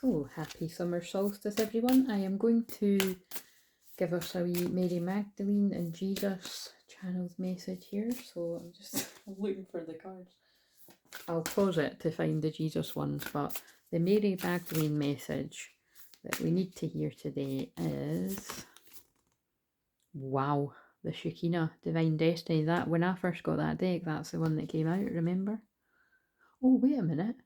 So, happy summer solstice, everyone. I am going to give us a wee Mary Magdalene and Jesus channel's message here. So, I'm just looking for the cards. I'll pause it to find the Jesus ones, but the Mary Magdalene message that we need to hear today is, wow, the Shekinah, Divine Destiny. That, when I first got that deck, that's the one that came out, remember? Oh, wait a minute.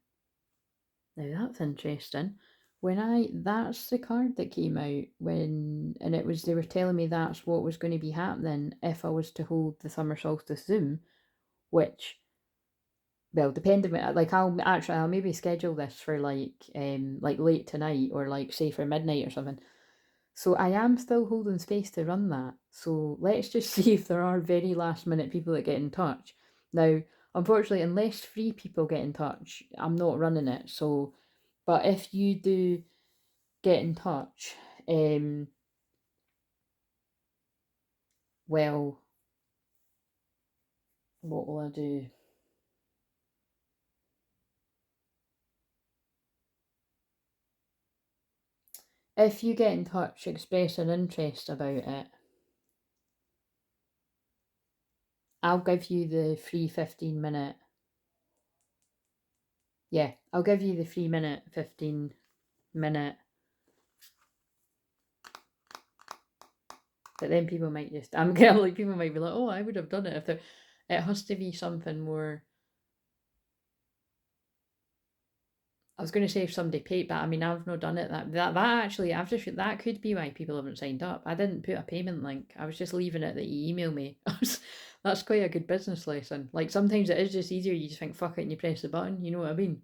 Now that's interesting. That's the card that came out and it was, they were telling me that's what was going to be happening if I was to hold the summer solstice Zoom, which, well, depending, like I'll maybe schedule this for like late tonight or like say for midnight or something. So I am still holding space to run that. So let's just see if there are very last minute people that get in touch. Now, unfortunately, unless 3 people get in touch, I'm not running it. So, but if you do get in touch, well, what will I do? If you get in touch, express an interest about it, I'll give you the free 15-minute. Yeah, I'll give you the 3-minute, 15-minute. But then people might just, like, people might be like, oh, I would have done it if there. It has to be something more. I was going to say if somebody paid, but I mean, I've not done it. That actually, that could be why people haven't signed up. I didn't put a payment link. I was just leaving it that you email me. That's quite a good business lesson. Like sometimes it is just easier. You just think fuck it and you press the button. You know what I mean?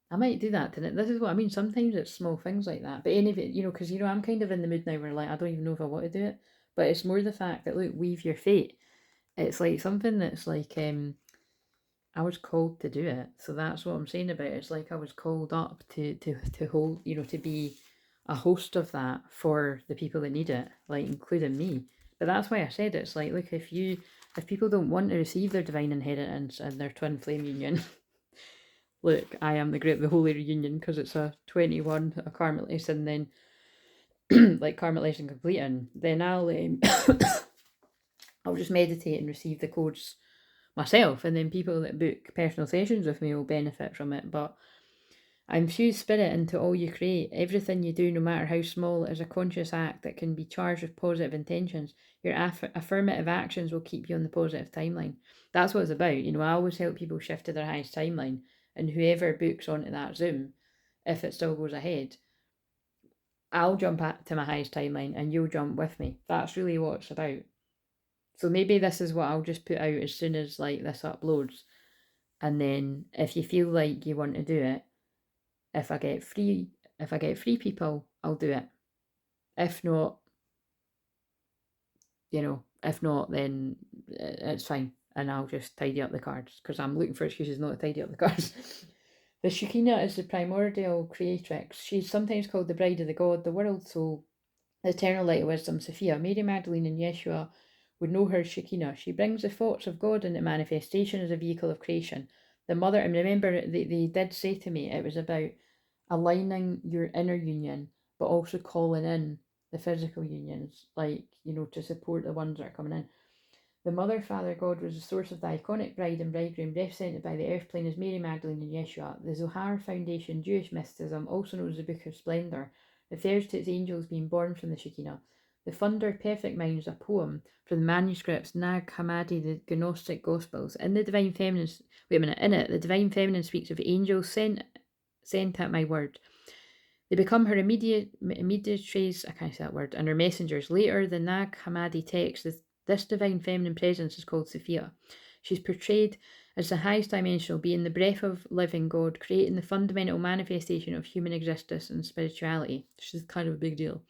I might do that tonight. This is what I mean. Sometimes it's small things like that. But anyway, because I'm kind of in the mood now where like I don't even know if I want to do it. But it's more the fact that look, weave your fate. It's like something that's like I was called to do it. So that's what I'm saying about it. It's like I was called up to hold, to be a host of that for the people that need it, like including me. But that's why I said it's like, look, if people don't want to receive their divine inheritance and their twin flame union, look, I am the holy reunion because it's a 21, a karmic lesson, then like karmic lesson completing, then I'll I'll just meditate and receive the codes myself, and then people that book personal sessions with me will benefit from it. But I infuse spirit into all you create. Everything you do, no matter how small, is a conscious act that can be charged with positive intentions. Your affirmative actions will keep you on the positive timeline. That's what it's about. I always help people shift to their highest timeline, and whoever books onto that Zoom, if it still goes ahead, I'll jump to my highest timeline and you'll jump with me. That's really what it's about. So maybe this is what I'll just put out as soon as like this uploads. And then if you feel like you want to do it, if I get free people, I'll do it. If not, then it's fine. And I'll just tidy up the cards because I'm looking for excuses not to tidy up the cards. The Shekinah is the primordial creatrix. She's sometimes called the bride of the God, the world soul, the eternal light of wisdom, Sophia. Mary Magdalene and Yeshua would know her Shekinah. She brings the thoughts of God into manifestation as a vehicle of creation. The mother, and remember, they did say to me it was about aligning your inner union, but also calling in the physical unions, like, to support the ones that are coming in. The Mother, Father, God was the source of the iconic bride and bridegroom represented by the earth plane as Mary Magdalene and Yeshua. The Zohar Foundation Jewish mysticism, also known as the Book of Splendor, refers to its angels being born from the Shekinah. The Thunder Perfect Mind is a poem from the manuscripts Nag Hammadi, the Gnostic Gospels. In the Divine Feminine, the Divine Feminine speaks of angels sent at my word. They become her immediatres, I can't say that word, and her messengers. Later, the Nag Hammadi text, this divine feminine presence is called Sophia. She's portrayed as the highest dimensional being, the breath of living God, creating the fundamental manifestation of human existence and spirituality. She's kind of a big deal.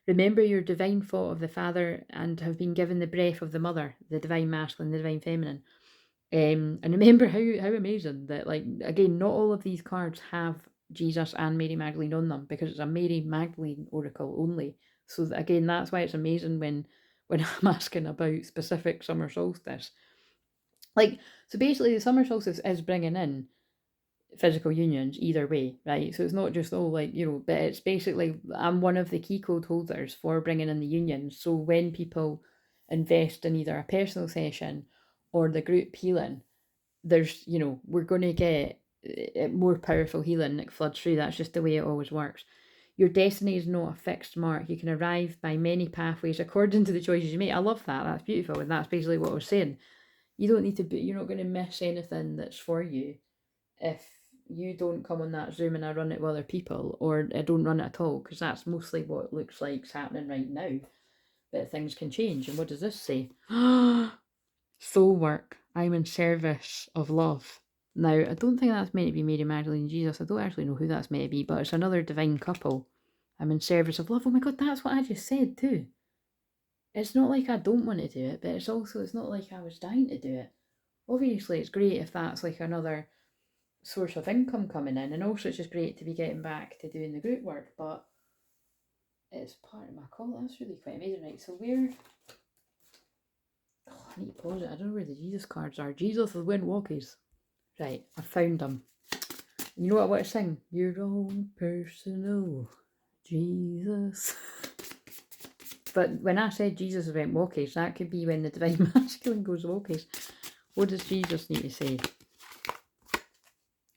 Remember your divine thought of the Father and have been given the breath of the Mother, the divine masculine, the divine feminine. And remember how amazing that, like, again, not all of these cards have Jesus and Mary Magdalene on them because it's a Mary Magdalene oracle only. So again, that's why it's amazing when I'm asking about specific summer solstice. Like, so basically the summer solstice is bringing in physical unions either way, right? So it's not just, oh, like, but it's basically, I'm one of the key code holders for bringing in the unions. So when people invest in either a personal session or the group healing, there's, we're going to get more powerful healing that floods through. That's just the way it always works. Your destiny is not a fixed mark. You can arrive by many pathways according to the choices you make. I love that. That's beautiful. And that's basically what I was saying. You don't need to be, you're not going to miss anything that's for you if you don't come on that Zoom and I run it with other people, or I don't run it at all, because that's mostly what it looks like is happening right now. But things can change. And what does this say? Soul work. I'm in service of love. Now, I don't think that's meant to be Mary Magdalene and Jesus. I don't actually know who that's meant to be, but it's another divine couple. I'm in service of love. Oh my God, that's what I just said too. It's not like I don't want to do it, but it's not like I was dying to do it. Obviously, it's great if that's like another source of income coming in, and also it's just great to be getting back to doing the group work, but it's part of my call. That's really quite amazing, right? So where... Oh, I need to pause it. I don't know where the Jesus cards are. Jesus is win walkies. Right, I found them. You know what I want to sing? Your own personal Jesus. But when I said Jesus went walkies, that could be when the divine masculine goes walkies. What does Jesus need to say?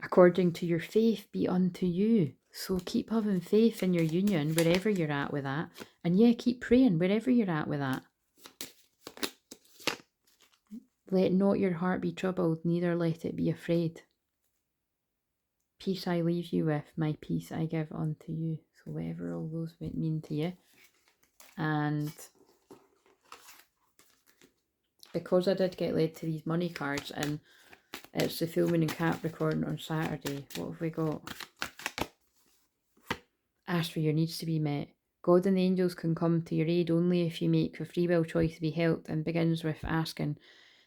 According to your faith be unto you. So keep having faith in your union wherever you're at with that. And yeah, keep praying wherever you're at with that. Let not your heart be troubled, neither let it be afraid. Peace I leave you with, my peace I give unto you. So whatever all those mean to you. And because I did get led to these money cards, and it's the full moon in Capricorn on Saturday, what have we got? Ask for your needs to be met. God and the angels can come to your aid only if you make a free will choice to be helped, and begins with asking.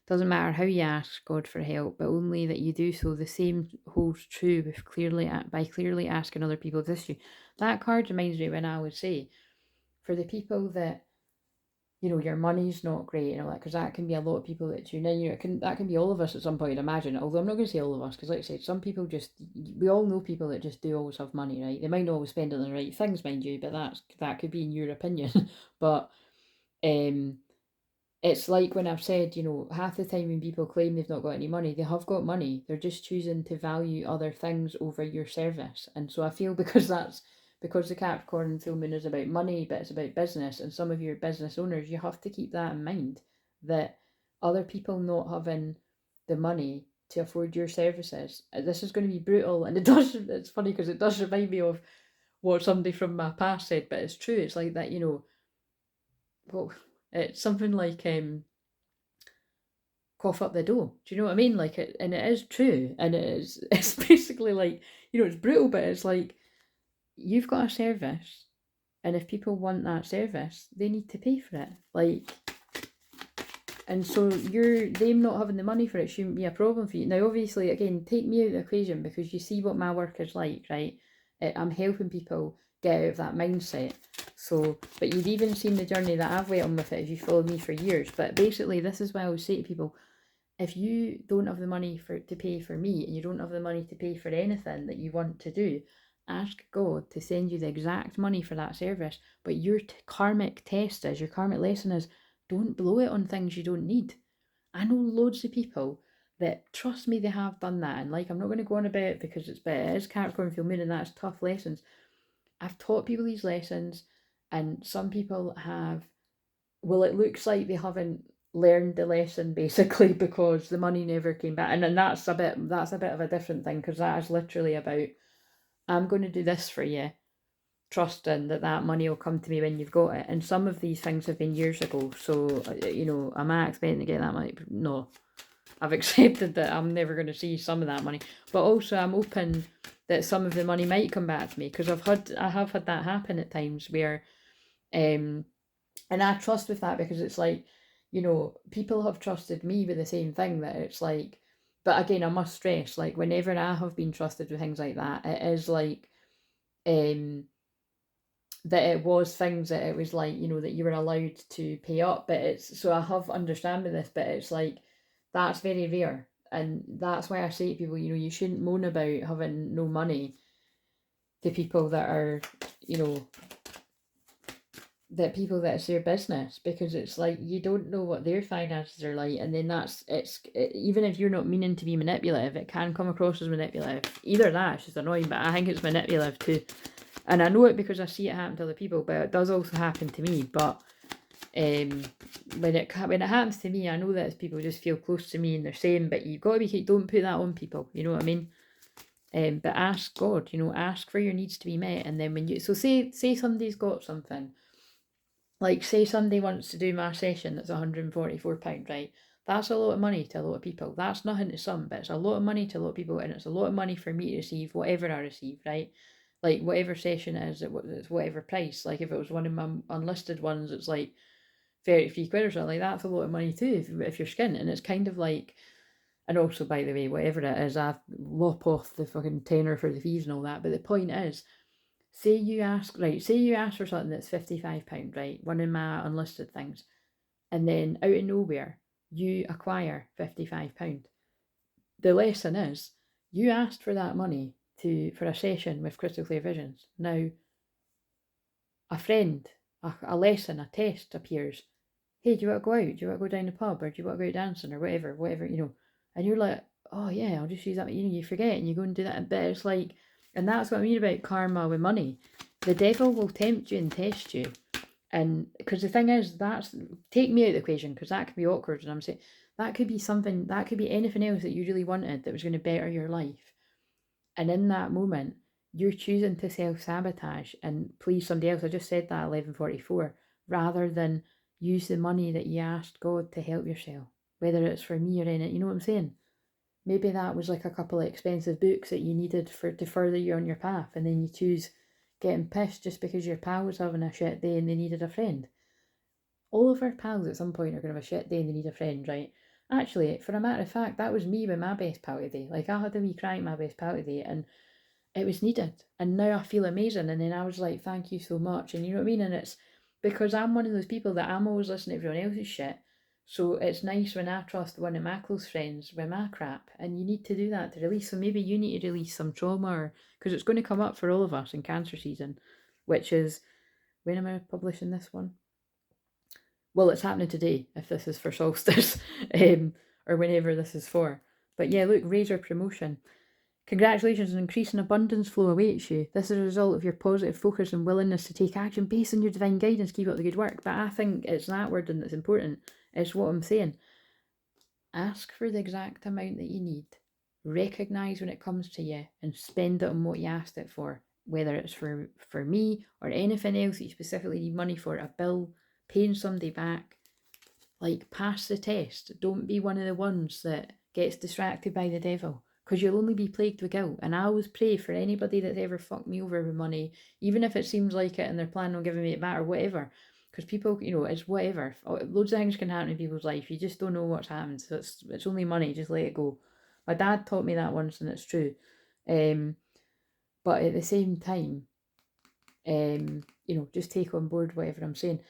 Doesn't matter how you ask God for help, but only that you do so. The same holds true with by clearly asking other people this you. That card reminds me when I would say, for the people that, your money's not great and all that, because that can be a lot of people that tune in. That can be all of us at some point, imagine. Although I'm not going to say all of us, because like I said, some people we all know people that just do always have money, right? They might not always spend it on the right things, mind you, but that could be in your opinion. But it's like when I've said, half the time when people claim they've not got any money, they have got money. They're just choosing to value other things over your service. And so I feel because the Capricorn full moon is about money, but it's about business, and some of your business owners, you have to keep that in mind, that other people not having the money to afford your services. This is going to be brutal, and it's funny because it does remind me of what somebody from my past said, but it's true. It's like that, well, it's something like cough up the dough. Do you know what I mean? Like and it is true, and it's basically like, it's brutal, but it's like, you've got a service, and if people want that service, they need to pay for it. Like, and so them not having the money for it shouldn't be a problem for you. Now, obviously, again, take me out of the equation, because you see what my work is like, right? I'm helping people get out of that mindset. So, but you've even seen the journey that I've went on with it if you followed me for years. But basically, this is why I always say to people, if you don't have the money to pay for me, and you don't have the money to pay for anything that you want to do, ask God to send you the exact money for that service. But your karmic test your karmic lesson is, don't blow it on things you don't need. I know loads of people that, trust me, they have done that. And like, I'm not going to go on about it because it is Capricorn full moon, and that's tough lessons. I've taught people these lessons, and some people have, well, it looks like they haven't learned the lesson, basically, because the money never came back. And that's a bit of a different thing, because that is literally about, I'm going to do this for you, trusting that money will come to me when you've got it. And some of these things have been years ago, so am I expecting to get that money? No, I've accepted that I'm never going to see some of that money, but also I'm open that some of the money might come back to me, because I have had that happen at times where and I trust with that, because it's like, people have trusted me with the same thing, that it's like, but again, I must stress, like, whenever I have been trusted with things like that, it is like that it was things that it was like, that you were allowed to pay up, but it's, so I have understanding with this, but it's like, that's very rare. And that's why I say to people, you shouldn't moan about having no money to people that are, that people that it's their business, because it's like you don't know what their finances are like, and then even if you're not meaning to be manipulative, it can come across as manipulative. Either that, it's just annoying, but I think it's manipulative too, and I know it because I see it happen to other people, but it does also happen to me. But when it happens to me, I know that people just feel close to me and they're saying, but you've got to be, don't put that on people, you know what I mean? But ask God, ask for your needs to be met, and then when you, so say somebody's got something. Like, say somebody wants to do my session that's £144, right? That's a lot of money to a lot of people. That's nothing to some, but it's a lot of money to a lot of people, and it's a lot of money for me to receive whatever I receive, right? Like, whatever session it is, it's whatever price. Like, if it was one of my unlisted ones, it's like 33 quid or something. Like, that's a lot of money too, if you're skint. And it's kind of like, and also, by the way, whatever it is, I lop off the fucking tenner for the fees and all that. But the point is, say you ask for something that's £55, right? One of my unlisted things. And then out of nowhere, you acquire £55. The lesson is, you asked for that money for a session with Crystal Clear Visions. Now, a friend, a lesson, a test appears. Hey, do you want to go out? Do you want to go down the pub? Or do you want to go out dancing? Or whatever, And you're like, oh yeah, I'll just use that. You forget and you go and do that. But it's like, and that's what I mean about karma with money. The devil will tempt you and test you. And because the thing is, take me out of the equation, because that could be awkward. And I'm saying, that could be something, that could be anything else that you really wanted that was going to better your life. And in that moment, you're choosing to self-sabotage and please somebody else. I just said that 11:44, rather than use the money that you asked God to help yourself, whether it's for me or in it. You know what I'm saying? Maybe that was like a couple of expensive books that you needed to further you on your path, and then you choose getting pissed just because your pal was having a shit day and they needed a friend. All of our pals at some point are going to have a shit day and they need a friend, right? Actually, for a matter of fact, that was me with my best pal today. Like, I had a wee cry at my best pal today, and it was needed. And now I feel amazing. And then I was like, thank you so much. And you know what I mean? And it's because I'm one of those people that I'm always listening to everyone else's shit. So it's nice when I trust one of my close friends with my crap. And you need to do that to release. So maybe you need to release some trauma, because it's going to come up for all of us in cancer season, which is, when am I publishing this one? Well, it's happening today, if this is for solstice, or whenever this is for. But yeah, look, razor promotion. Congratulations, an increase in abundance flow awaits you. This is a result of your positive focus and willingness to take action based on your divine guidance. Keep up the good work. But I think it's that wording that's important. It's what I'm saying. Ask for the exact amount that you need. Recognise when it comes to you and spend it on what you asked it for. Whether it's for me or anything else that you specifically need money for, a bill, paying somebody back. Like, pass the test. Don't be one of the ones that gets distracted by the devil, because you'll only be plagued with guilt. And I always pray for anybody that's ever fucked me over with money, even if it seems like it and they're planning on giving me it back or whatever. Because people, it's whatever. Loads of things can happen in people's life. You just don't know what's happened. So it's only money. Just let it go. My dad taught me that once, and it's true. But at the same time, just take on board whatever I'm saying.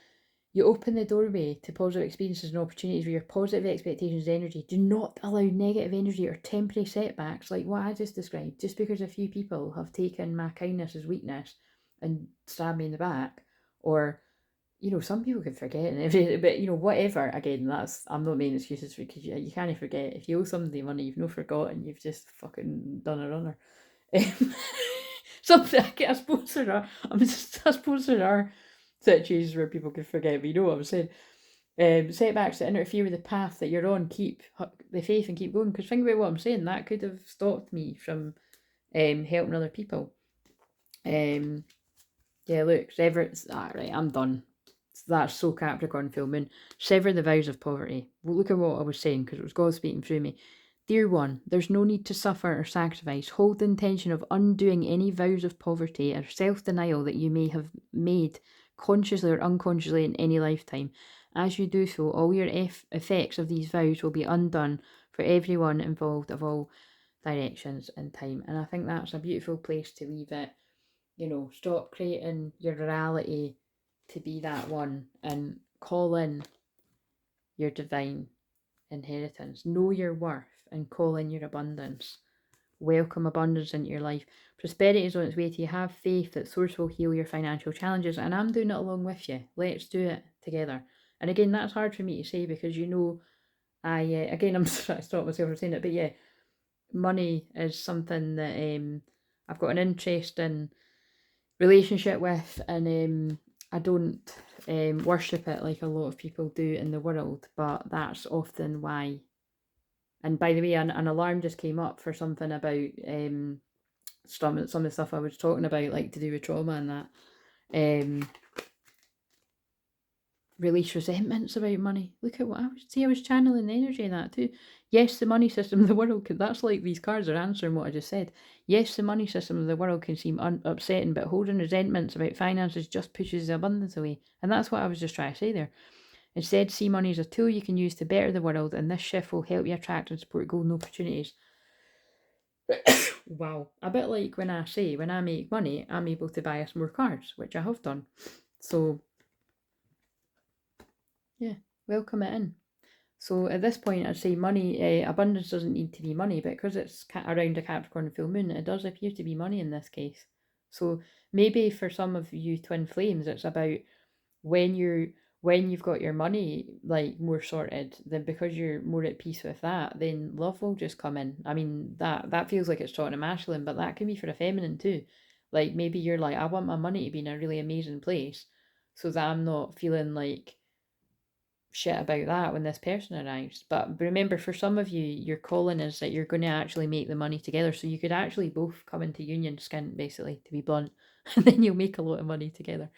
You open the doorway to positive experiences and opportunities with your positive expectations and energy. Do not allow negative energy or temporary setbacks like what I just described. Just because a few people have taken my kindness as weakness and stabbed me in the back, or, some people can forget and everything, but, whatever. Again, I'm not making excuses, because you can't forget. If you owe somebody money, you've not forgotten, you've just fucking done a runner. Something, I suppose there are situations where people can forget, but you know what I'm saying. Setbacks that interfere with the path that you're on, keep the faith and keep going. Because think about what I'm saying, that could have stopped me from helping other people. Yeah, look, right, I'm done. That's so Capricorn full moon. Sever the vows of poverty. Well, look at what I was saying, because it was God speaking through me. Dear one, there's no need to suffer or sacrifice. Hold the intention of undoing any vows of poverty or self-denial that you may have made consciously or unconsciously in any lifetime. As you do so, all your effects of these vows will be undone for everyone involved of all directions and time. And I think that's a beautiful place to leave it. Stop creating your reality to be that one, and call in your divine inheritance. Know your worth. and call in your abundance. Welcome abundance into your life. Prosperity is on its way to you. Have faith that Source will heal your financial challenges, and I'm doing it along with you. Let's do it together. And again, that's hard for me to say because again, I'm trying to stop myself from saying it, but yeah, money is something that I've got an interest in, relationship with, and I don't worship it like a lot of people do in the world, but that's often why. And by the way, an alarm just came up for something about some of the stuff I was talking about, like to do with trauma and that. Release resentments about money. Look at what I was channeling the energy of that too. Yes, the money system of the world can, that's like these cards are answering what I just said. Yes, the money system of the world can seem upsetting, but holding resentments about finances just pushes the abundance away. And that's what I was just trying to say there. Instead, see money as a tool you can use to better the world, and this shift will help you attract and support golden opportunities. Wow. A bit like when I say, when I make money, I'm able to buy us more cars, which I have done. So yeah, welcome it in. So at this point, I'd say money, abundance doesn't need to be money, but because it's around a Capricorn full moon, it does appear to be money in this case. So maybe for some of you twin flames, it's about when you've got your money like more sorted, then because you're more at peace with that, then love will just come in. I mean, that feels like it's talking to masculine, but that can be for a feminine too. Like maybe you're like, I want my money to be in a really amazing place so that I'm not feeling like shit about that when this person arrives. But remember, for some of you, your calling is that you're going to actually make the money together. So you could actually both come into union skin, basically, to be blunt, and then you'll make a lot of money together.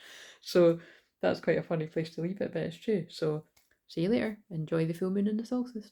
So that's quite a funny place to leave it, but it's true. So see you later. Enjoy the full moon and the solstice.